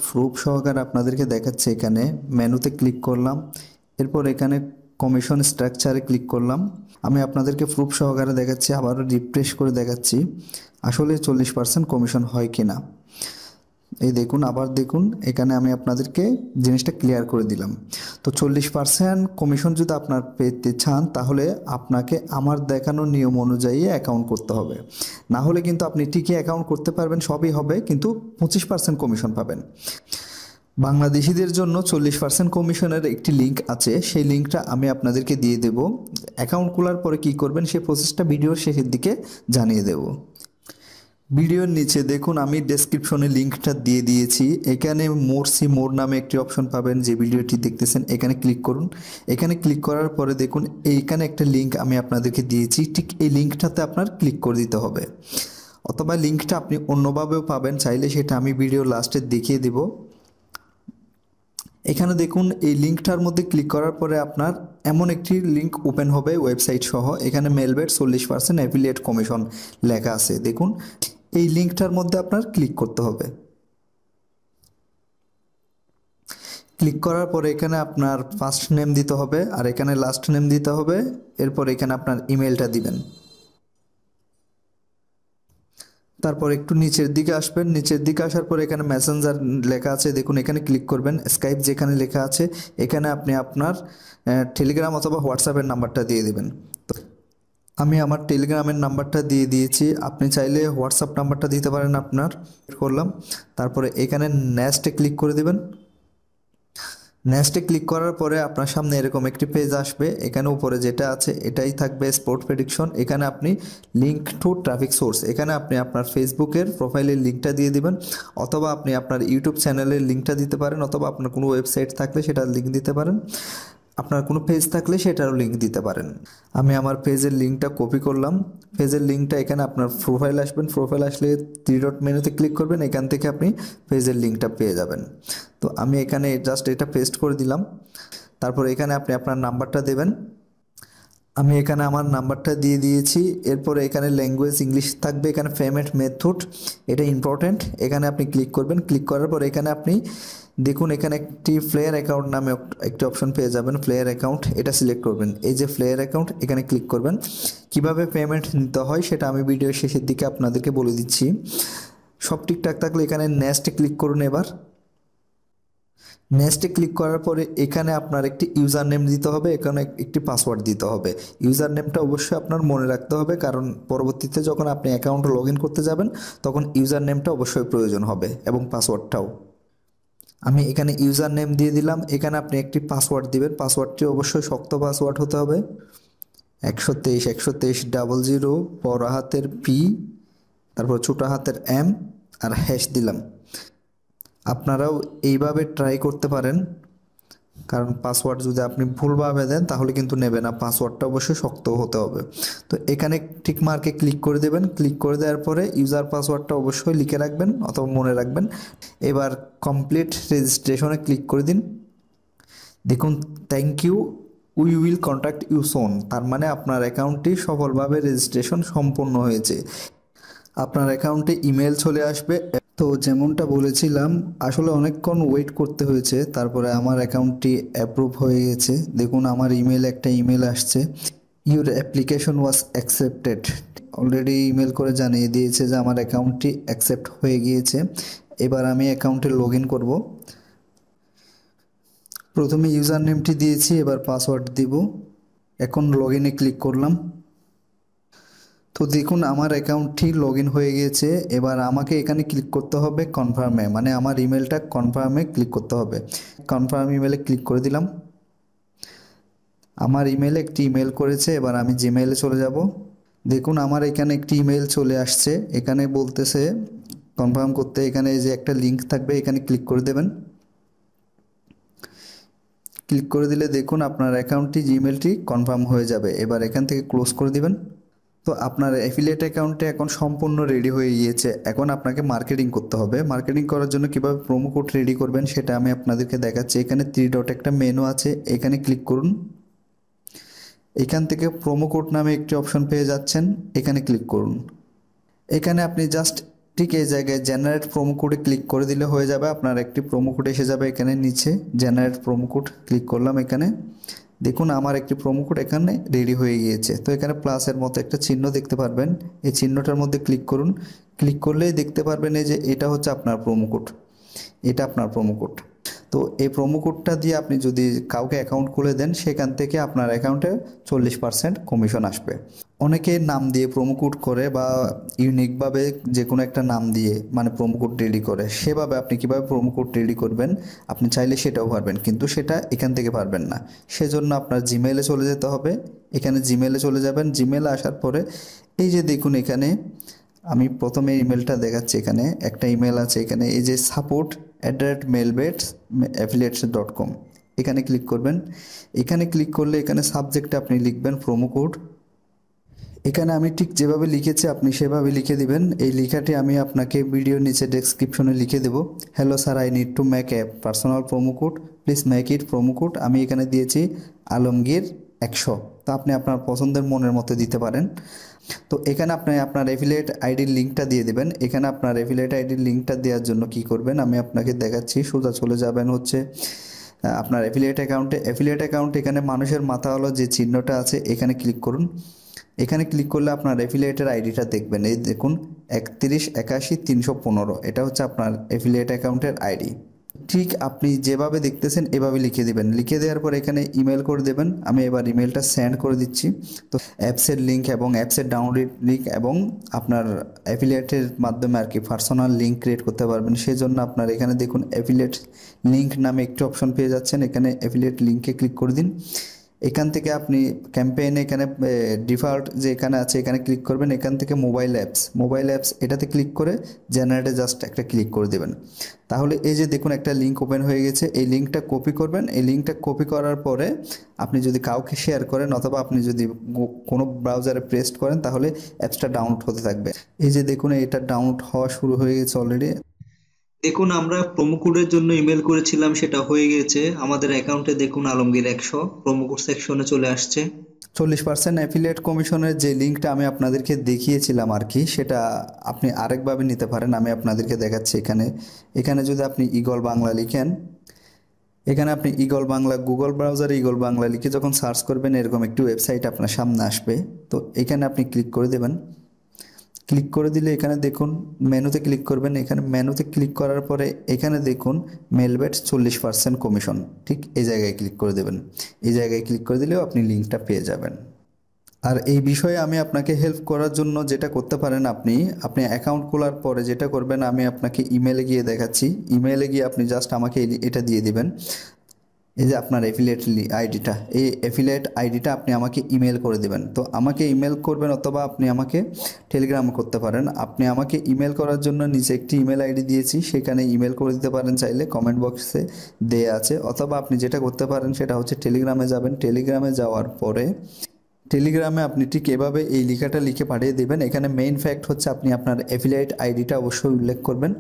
Proof সহকারে আপনাদেরকে দেখাচ্ছে। এখানে মেনুতে ক্লিক করলাম, এরপর এখানে কমিশন স্ট্রাকচারে ক্লিক করলাম। আমি আপনাদেরকে প্রুফ সহকারে দেখাচ্ছি, আবারও রিফ্রেশ করে দেখাচ্ছি আসলে 40% কমিশন হয় কি না। এই দেখুন, আবার দেখুন, এখানে আমি আপনাদেরকে জিনিসটা ক্লিয়ার করে দিলাম। তো 40% কমিশন যদি আপনার পেতে চান তাহলে আপনাকে আমার দেখানো নিয়ম অনুযায়ী অ্যাকাউন্ট করতে হবে, না হলে কিন্তু আপনি ঠিকই অ্যাকাউন্ট করতে পারবেন, সবই হবে, কিন্তু 25% কমিশন পাবেন। বাংলাদেশিদের জন্য 40% কমিশনের একটি লিঙ্ক আছে, সেই লিঙ্কটা আমি আপনাদেরকে দিয়ে দেব। অ্যাকাউন্ট খোলার পরে কি করবেন সেই প্রসেসটা ভিডিওর শেষের দিকে জানিয়ে দেব। ভিডিওর নিচে দেখুন আমি ডেসক্রিপশনে লিঙ্কটা দিয়ে দিয়েছি। এখানে মোর নামে একটি অপশন পাবেন, যে ভিডিওটি দেখতেছেন এখানে ক্লিক করুন। এখানে ক্লিক করার পরে দেখুন এইখানে একটা লিঙ্ক আমি আপনাদেরকে দিয়েছি, ঠিক এই লিঙ্কটাতে আপনার ক্লিক করে দিতে হবে, অথবা লিঙ্কটা আপনি অন্যভাবেও পাবেন, চাইলে সেটা আমি ভিডিও লাস্টে দেখিয়ে দেব। এখানে দেখুন এই লিঙ্কটার মধ্যে ক্লিক করার পরে আপনার এমন একটি লিঙ্ক ওপেন হবে ওয়েবসাইট সহ। এখানে মেলবেট 40% অ্যাফিলিয়েট কমিশন লেখা আছে, দেখুন এই লিঙ্কটার মধ্যে আপনার ক্লিক করতে হবে। ক্লিক করার পরে এখানে আপনার ফার্স্ট নেম দিতে হবে, আর এখানে লাস্ট নেম দিতে হবে, এরপর এখানে আপনার ইমেলটা দিবেন। তারপর একটু নিচের দিকে আসবেন, নিচের দিকে আসার পর এখানে মেসেঞ্জার লেখা আছে, দেখুন এখানে ক্লিক করবেন। স্কাইপ যেখানে লেখা আছে এখানে আপনি আপনার টেলিগ্রাম অথবা হোয়াটসঅ্যাপের নাম্বারটা দিয়ে দেবেন। আমি আমার টেলিগ্রামের নাম্বারটা দিয়ে দিয়েছি, আপনি চাইলে হোয়াটসঅ্যাপ নাম্বারটা দিতে পারেন আপনার। করলাম, তারপরে এখানে নেক্সটে ক্লিক করে দেবেন। নেক্সটে ক্লিক করার পরে আপনার সামনে এরকম একটি পেজ আসবে, এখানে উপরে যেটা আছে এটাই থাকবে স্পোর্ট প্রেডিকশন। এখানে আপনি লিঙ্ক টু ট্রাফিক সোর্স, এখানে আপনি আপনার ফেসবুকের প্রোফাইলের লিঙ্কটা দিয়ে দিবেন, অথবা আপনি আপনার ইউটিউব চ্যানেলের লিঙ্কটা দিতে পারেন, অথবা আপনার কোনো ওয়েবসাইট থাকলে সেটার লিঙ্ক দিতে পারেন, আপনার কোনো পেজ থাকলে সেটারও লিঙ্ক দিতে পারেন। আমি আমার পেজের লিঙ্কটা কপি করলাম। পেজের লিঙ্কটা এখানে আপনার প্রোফাইল আসবেন, প্রোফাইল আসলে 3 ডট মেনুতে ক্লিক করবেন, এখান থেকে আপনি পেজের লিঙ্কটা পেয়ে যাবেন। তো আমি এখানে জাস্ট এটা পেস্ট করে দিলাম। তারপর এখানে আপনি আপনার নাম্বারটা দেবেন। আমি এখানে আমার নাম্বারটা দিয়ে দিয়েছি। এরপরে এখানে ল্যাঙ্গুয়েজ ইংলিশ থাকবে, এখানে পেমেন্ট মেথড এটা ইম্পর্ট্যান্ট, এখানে আপনি ক্লিক করবেন। ক্লিক করার পর এখানে আপনি দেখুন এখানে একটি ফ্লেয়ার অ্যাকাউন্ট নামে একটি অপশন পেয়ে যাবেন, ফ্লেয়ার অ্যাকাউন্ট এটা সিলেক্ট করবেন। এই যে ফ্লেয়ার অ্যাকাউন্ট এখানে ক্লিক করবেন। কিভাবে পেমেন্ট নিতে হয় সেটা আমি ভিডিওর শেষের দিকে আপনাদেরকে বলে দিচ্ছি। সব ঠিকঠাক থাকলে এখানে নেক্সটে ক্লিক করুন। এবার নেক্সটে ক্লিক করার পরে এখানে আপনার একটি ইউজার নেম দিতে হবে, এখানে একটি পাসওয়ার্ড দিতে হবে। ইউজার নেমটা অবশ্যই আপনার মনে রাখতে হবে, কারণ পরবর্তীতে যখন আপনি অ্যাকাউন্ট লগ ইন করতে যাবেন তখন ইউজার নেমটা অবশ্যই প্রয়োজন হবে, এবং পাসওয়ার্ডটাও। আমি এখানে ইউজার নেম দিয়ে দিলাম, এখানে আপনি একটি পাসওয়ার্ড দিবেন, পাসওয়ার্ডটি অবশ্যই শক্ত পাসওয়ার্ড হতে হবে। 123 বড় হাতের পি, তারপর ছোটো হাতের এম, আর হ্যাশ দিলাম। আপনারাও এইভাবে ট্রাই করতে পারেন, কারণ পাসওয়ার্ড যদি আপনি ভুলভাবে দেন তাহলে কিন্তু নেবে না, পাসওয়ার্ডটা অবশ্যই শক্ত হতে হবে। তো এখানে টিক মার্কে ক্লিক করে দেবেন। ক্লিক করে দেওয়ার পরে ইউজার পাসওয়ার্ডটা অবশ্যই লিখে রাখবেন অথবা মনে রাখবেন। এবার কমপ্লিট রেজিস্ট্রেশনে ক্লিক করে দিন। দেখুন thank you, we will contact you soon, তার মানে আপনার অ্যাকাউন্টটি সফলভাবে রেজিস্ট্রেশন সম্পন্ন হয়েছে। আপনার অ্যাকাউন্টে ইমেল চলে আসবে। তো যেমনটা বলেছিলাম আসলে অনেকক্ষণ ওয়েট করতে হয়েছে, তারপরে আমার অ্যাকাউন্টটি অ্যাপ্রুভ হয়ে গেছে। দেখুন আমার একটা ইমেল আসছে, your application was accepted. Already email করে জানিয়ে দিয়েছে যে আমার অ্যাকাউন্টটি অ্যাকসেপ্ট হয়ে গিয়েছে। এবার আমি অ্যাকাউন্টে লগ ইন করবো। প্রথমে ইউজার নেমটি দিয়েছি, এবার পাসওয়ার্ড দিব। এখন লগ ইনে ক্লিক করলাম। তো দেখুন আমার অ্যাকাউন্টটি লগ ইন হয়ে গিয়েছে। এবার আমাকে এখানে ক্লিক করতে হবে কনফার্মে, মানে আমার ইমেলটা কনফার্মে ক্লিক করতে হবে। কনফার্ম ইমেলে ক্লিক করে দিলাম। আমার ইমেলে একটি ইমেল করেছে, এবার আমি জিমেইলে চলে যাব। দেখুন আমার এখানে একটি ইমেল চলে আসছে, এখানে বলতেছে কনফার্ম করতে, এখানে যে একটা লিঙ্ক থাকবে এখানে ক্লিক করে দেবেন। ক্লিক করে দিলে দেখুন আপনার অ্যাকাউন্টটি জিমেলটি কনফার্ম হয়ে যাবে। এবার এখান থেকে ক্লোজ করে দিবেন। তো আপনার অ্যাফিলিয়েট অ্যাকাউন্টে এখন সম্পূর্ণ রেডি হয়ে গিয়েছে। এখন আপনাকে মার্কেটিং করতে হবে। মার্কেটিং করার জন্য কীভাবে প্রোমো কোড রেডি করবেন সেটা আমি আপনাদেরকে দেখাচ্ছি। এখানে 3 ডট একটা মেনু আছে, এখানে ক্লিক করুন। এখান থেকে প্রোমো কোড নামে একটি অপশন পেয়ে যাচ্ছেন, এখানে ক্লিক করুন। এখানে আপনি জাস্ট ঠিক এই জায়গায় জেনারেট প্রোমো কোডে ক্লিক করে দিলে হয়ে যাবে, আপনার একটি প্রোমো কোড এসে যাবে এখানে নিচে। জেনারেট প্রোমো কোড ক্লিক করলাম, এখানে দেখুন আমার একটি প্রোমো কোড এখানে রেডি হয়ে গিয়েছে। তো এখানে প্লাসের মতো একটা চিহ্ন দেখতে পারবেন, এই চিহ্নটার মধ্যে ক্লিক করুন। ক্লিক করলেই দেখতে পারবেন এই যে এটা হচ্ছে আপনার প্রোমো কোড, এটা আপনার প্রোমো কোড। তো এই প্রোমো কোডটা দিয়ে আপনি যদি কাউকে অ্যাকাউন্ট খুলে দেন, সেখান থেকে আপনার অ্যাকাউন্টে 40% কমিশন আসবে। অনেকে নাম দিয়ে প্রোমো কোড করে বা ইউনিকভাবে যে কোনো একটা নাম দিয়ে মানে প্রোমো কোড রেডি করে, সেভাবে আপনি কীভাবে প্রোমো কোড রেডি করবেন আপনি চাইলে সেটাও পারবেন, কিন্তু সেটা এখান থেকে পারবেন না। সেজন্য আপনার জিমেইলে চলে যেতে হবে। এখানে জিমেইলে চলে যাবেন, জিমেইলে আসার পরে এই যে দেখুন এখানে আমি প্রথমে ইমেলটা দেখাচ্ছি, এখানে একটা ইমেল আছে, এখানে এই যে support@mailbase.affiliates.com, এখানে ক্লিক করবেন। এখানে ক্লিক করলে এখানে সাবজেক্টে আপনি লিখবেন প্রোমো কোড। এখানে আমি ঠিক যেভাবে লিখেছি আপনি সেভাবে লিখে দিবেন। এই লেখাটি আমি আপনাকে ভিডিও নিচে ডেসক্রিপশনে লিখে দেবো। Hello sir, I need to make a personal promo code, please make it promo code. আমি এখানে দিয়েছি আলমগীর 100। তো আপনি আপনার পছন্দের মনের মতো দিতে পারেন। তো এখানে আপনি আপনার অ্যাফিলিয়েট আইডির লিঙ্কটা দিয়ে দেবেন। এখানে আপনার অ্যাফিলিয়েট আইডির লিঙ্কটা দেওয়ার জন্য কি করবেন আমি আপনাকে দেখাচ্ছি। সোজা চলে যাবেন হচ্ছে আপনার অ্যাফিলিয়েট অ্যাকাউন্টে। অ্যাফিলিয়েট অ্যাকাউন্ট এখানে মানুষের মাথা হলো যে চিহ্নটা আছে, এখানে ক্লিক করুন। এখানে ক্লিক করলে আপনার অ্যাফিলিয়েটের আইডিটা দেখবেন, এই দেখুন 31810315, এটা হচ্ছে আপনার অ্যাফিলিয়েট অ্যাকাউন্টের আইডি। ঠিক আপনি যেভাবে দেখতেছেন এভাবে লিখে দেবেন। লিখে দেওয়ার পর এখানে ইমেল করে দেবেন। আমি এবার ইমেলটা সেন্ড করে দিচ্ছি। তো অ্যাপসের লিঙ্ক এবং অ্যাপসের ডাউনলোড লিঙ্ক এবং আপনার অ্যাফিলিয়েটের মাধ্যমে আর কি পার্সোনাল লিঙ্ক ক্রিয়েট করতে পারবেন। সেই জন্য আপনার এখানে দেখুন অ্যাফিলিয়েট লিঙ্ক নামে একটি অপশন পেয়ে যাচ্ছেন, এখানে অ্যাফিলিয়েট লিঙ্কে ক্লিক করে দিন। এখান থেকে আপনি ক্যাম্পেইনে এখানে ডিফল্ট যে এখানে আছে এখানে ক্লিক করবেন। এখান থেকে মোবাইল অ্যাপস এটাতে ক্লিক করে জেনারেটে জাস্ট একটা ক্লিক করে দেবেন। তাহলে এই যে দেখুন একটা লিঙ্ক ওপেন হয়ে গেছে, এই লিঙ্কটা কপি করবেন। এই লিঙ্কটা কপি করার পরে আপনি যদি কাউকে শেয়ার করেন অথবা আপনি যদি কোনো ব্রাউজারে পেস্ট করেন তাহলে অ্যাপসটা ডাউনলোড হতে থাকবে। এই যে দেখুন এটা ডাউনলোড হওয়া শুরু হয়ে গেছে অলরেডি। দেখুন আমরা প্রোমো কোডের জন্য ইমেল করেছিলাম, সেটা হয়ে গেছে আমাদের অ্যাকাউন্টে। দেখুন আলমগীর 100 প্রোমো কোড সেকশনে চলে আসছে। 40% অ্যাফিলিয়েট কমিশনের যে লিঙ্কটা আমি আপনাদেরকে দেখিয়েছিলাম আর কি, সেটা আপনি আরেকভাবে নিতে পারেন। আমি আপনাদেরকে দেখাচ্ছি। এখানে যদি আপনি ইগল বাংলা লিখেন, এখানে আপনি ইগল বাংলা গুগল ব্রাউজারে ইগল বাংলা লিখে যখন সার্চ করবেন এরকম একটি ওয়েবসাইট আপনার সামনে আসবে। তো এখানে আপনি ক্লিক করে দেবেন। ক্লিক করে দিলে এখানে দেখুন মেনুতে ক্লিক করবেন। এখানে মেনুতে ক্লিক করার পরে এখানে দেখুন মেলবেটস 40% কমিশন, ঠিক এই জায়গায় ক্লিক করে দেবেন। এই জায়গায় ক্লিক করে দিলেও আপনি লিঙ্কটা পেয়ে যাবেন। আর এই বিষয়ে আমি আপনাকে হেল্প করার জন্য যেটা করতে পারেন আপনি অ্যাকাউন্ট খোলার পরে যেটা করবেন আমি আপনাকে ইমেলে গিয়ে দেখাচ্ছি। ইমেলে গিয়ে আপনি জাস্ট আমাকে এটা দিয়ে দিবেন, এই যে আপনার অ্যাফিলিয়েট আইডিটা, এই অ্যাফিলিয়েট আইডিটা আপনি আমাকে ইমেল করে দেবেন। তো আমাকে ইমেল করবেন অথবা আপনি আমাকে টেলিগ্রামে করতে পারেন। আপনি আমাকে ইমেল করার জন্য নিচে একটি ইমেল আইডি দিয়েছি, সেখানে ইমেল করে দিতে পারেন, চাইলে কমেন্ট বক্সে দেয়া আছে। অথবা আপনি যেটা করতে পারেন সেটা হচ্ছে টেলিগ্রামে যাবেন। টেলিগ্রামে যাওয়ার পরে টেলিগ্রামে আপনি ঠিক এভাবে এই লেখাটা লিখে পাঠিয়ে দেবেন। এখানে মেইন ফ্যাক্ট হচ্ছে আপনি আপনার অ্যাফিলিয়েট আইডিটা অবশ্যই উল্লেখ করবেন।